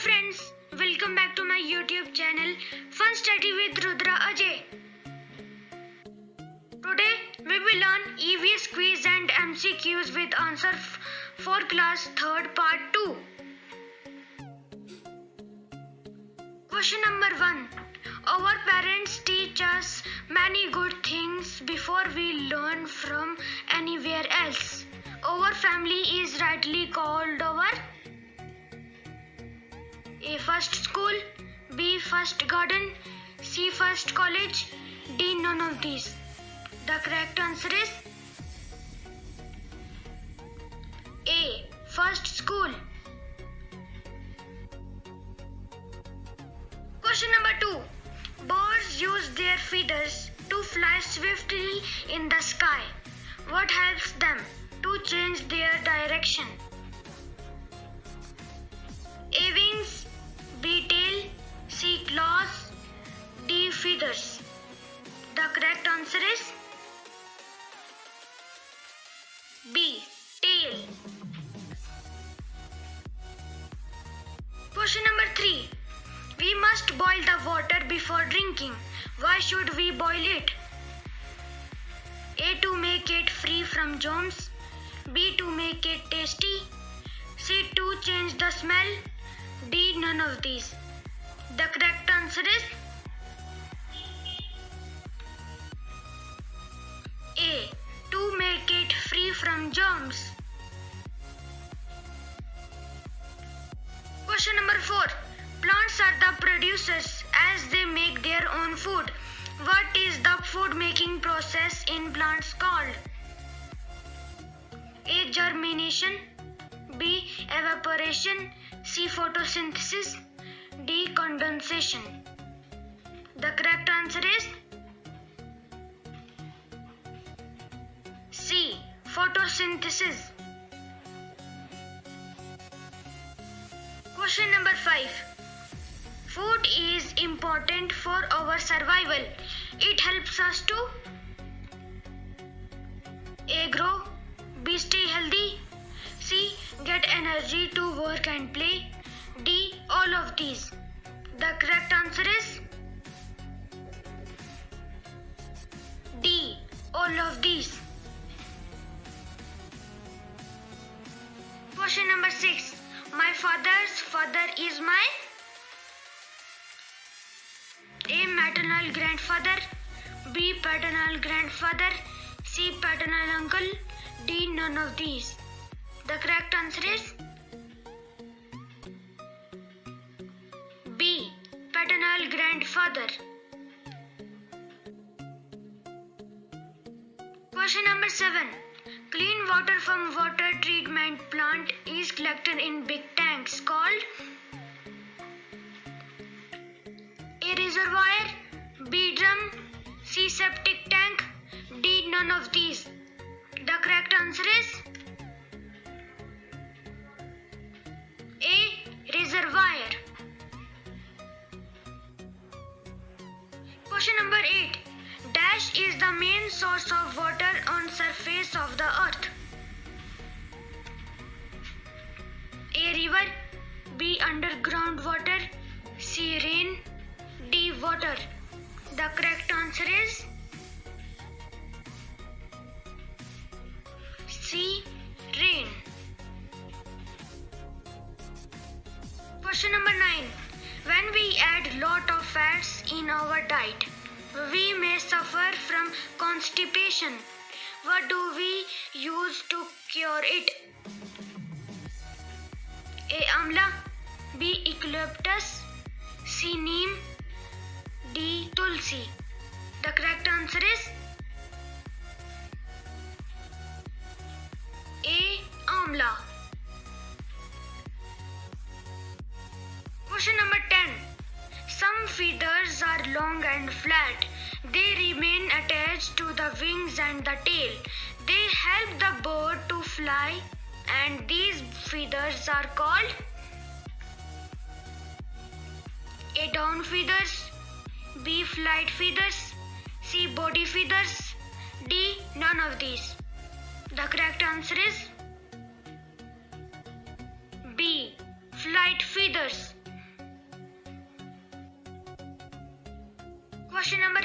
friends, welcome back to my YouTube channel Fun Study with Rudra Ajay. Today we will learn EVS quiz and MCQs with answer for class 3rd part 2. Question number 1. Our parents teach us many good things before we learn from anywhere else. Our family is rightly called our A. First school, B. First garden, C. First college, D. None of these. The correct answer is A. First school. Question number 2. Birds use their feathers to fly swiftly in the sky. What helps them to change their direction? A. Wings, B. Tail, C. Claws, D. Feathers. The correct answer is B. Tail. Question number 3. We must boil the water before drinking. Why should we boil it? A. To make it free from germs, B. To make it tasty, C. To change the smell, D. None of these. The correct answer is A. To make it free from germs. Question number 4. Plants are the producers as they make their own food. What is the food making process in plants called? A. Germination, B. Evaporation, C. Photosynthesis, D. Condensation. The correct answer is C. Photosynthesis. Question number 5. Food is important for our survival. It helps us to A. Grow, B. Stay healthy, C. Get energy to work and play, D. All of these. The correct answer is D. All of these. Question number 6. My father's father is my A. Maternal grandfather, B. Paternal grandfather, C. Paternal uncle, D. None of these. The correct answer is B. Paternal grandfather. Question number 7. Clean water from water treatment plant is collected in big tanks called A. Reservoir, B. Drum, C. Septic tank, D. None of these. The correct answer is A. Reservoir. Question number 8. Dash is the main source of water on surface of the earth. A. River, B. Underground water, C. Rain, D. Water. The correct answer is C. Rain. Question number 9. When we add lot of fats in our diet, we may suffer from constipation. What do we use to cure it? A. Amla, B. Eucalyptus, C. Neem, D. Tulsi. The correct answer is A. Amla. Question number 10. Some feathers are long and flat. They remain attached to the wings and the tail. They help the bird to fly, and these feathers are called A. Down feathers, B. Flight feathers, C. Body feathers, D. None of these. The correct answer is B. Flight feathers.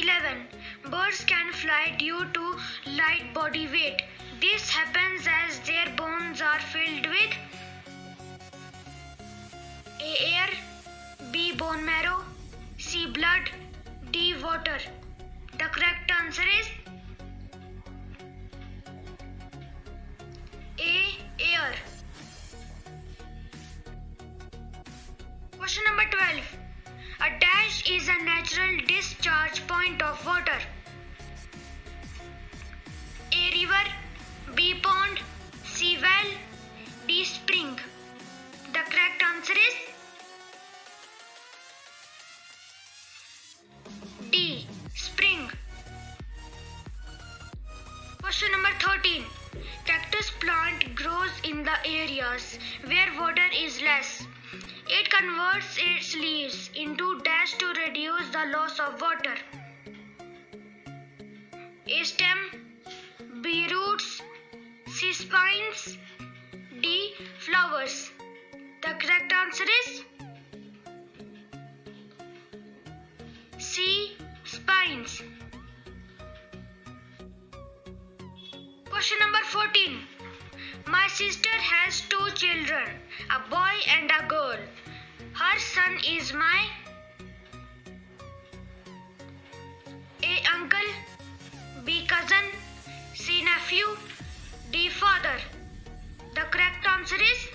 11. Birds can fly due to light body weight. This happens as their bones are filled with A. Air, B. Bone marrow, C. Blood, D. Water. The correct answer is A. Air. Question number 12. A dash is a natural discharge point of water. A. River, B. Pond, C. Well, D. Spring. The correct answer is D. Spring. Question number 13. Cactus plant grows in the areas where water is less. It converts its leaves into dash to reduce the loss of water. A. Stem, B. Roots, C. Spines, D. Flowers. The correct answer is C. Spines. Question number 14. My sister has 2 children, a boy and a girl. Her son is my A. Uncle, B. Cousin, C. Nephew, D. Father. The correct answer is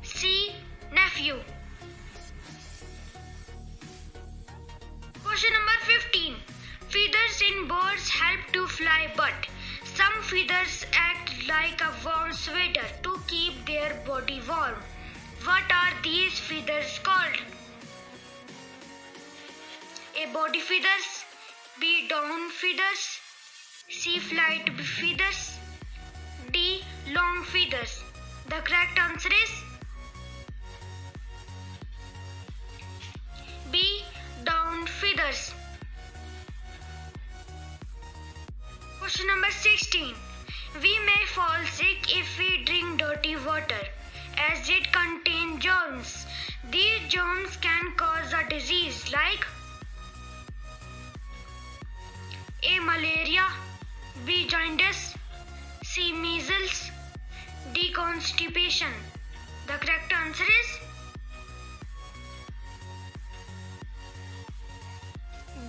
C. Nephew. Question number 15. Feathers in birds help to fly, but some feathers act like a warm sweater to keep their body warm. What are these feathers called? A. Body feathers, B. Down feathers, C. Flight feathers, D. Long feathers. The correct answer is B. Down feathers. Question number 16. We may fall sick if we drink dirty water, as it contains germs. These germs can cause a disease like A. Malaria, B. Jaundice, C. Measles, D. Constipation. The correct answer is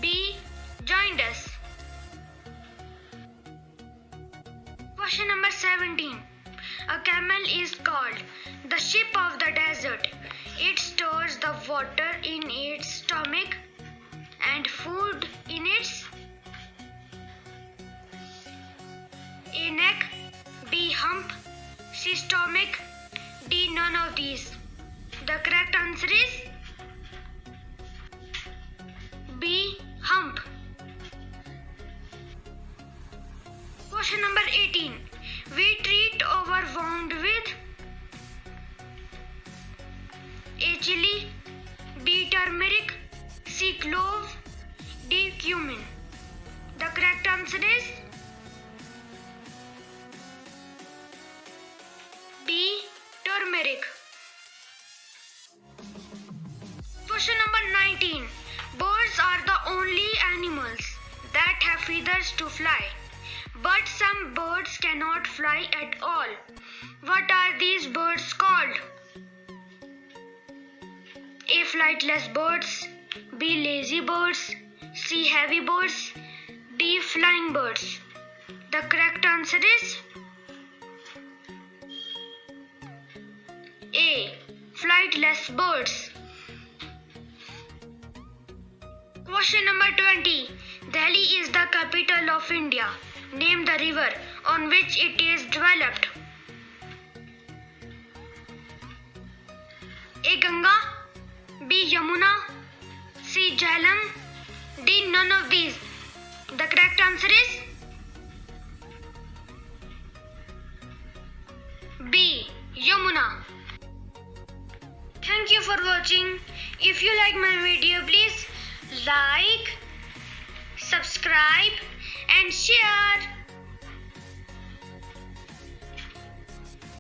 B. Jaundice. Question number 17. A camel is called the ship of the desert. It stores the water in its stomach and food in its A. Neck, B. Hump, C. Stomach, D. None of these. The correct answer is B. Hump. Question number 18. We treat overwhelmed with A. Chili, B. Turmeric, C. Clove, D. Cumin. The correct answer is B. Turmeric. Question number 19. Birds are the only animals that have feathers to fly, but some birds cannot fly at all. What are these birds called? A. Flightless birds, B. Lazy birds, C. Heavy birds, D. Flying birds. The correct answer is A. Flightless birds. Question number 20. Delhi is the capital of India. Name the river on which it is developed. A. Ganga, B. Yamuna, C. Jhelum, D. None of these. The correct answer is B. Yamuna. Thank you for watching. If you like my video, please like, subscribe and share.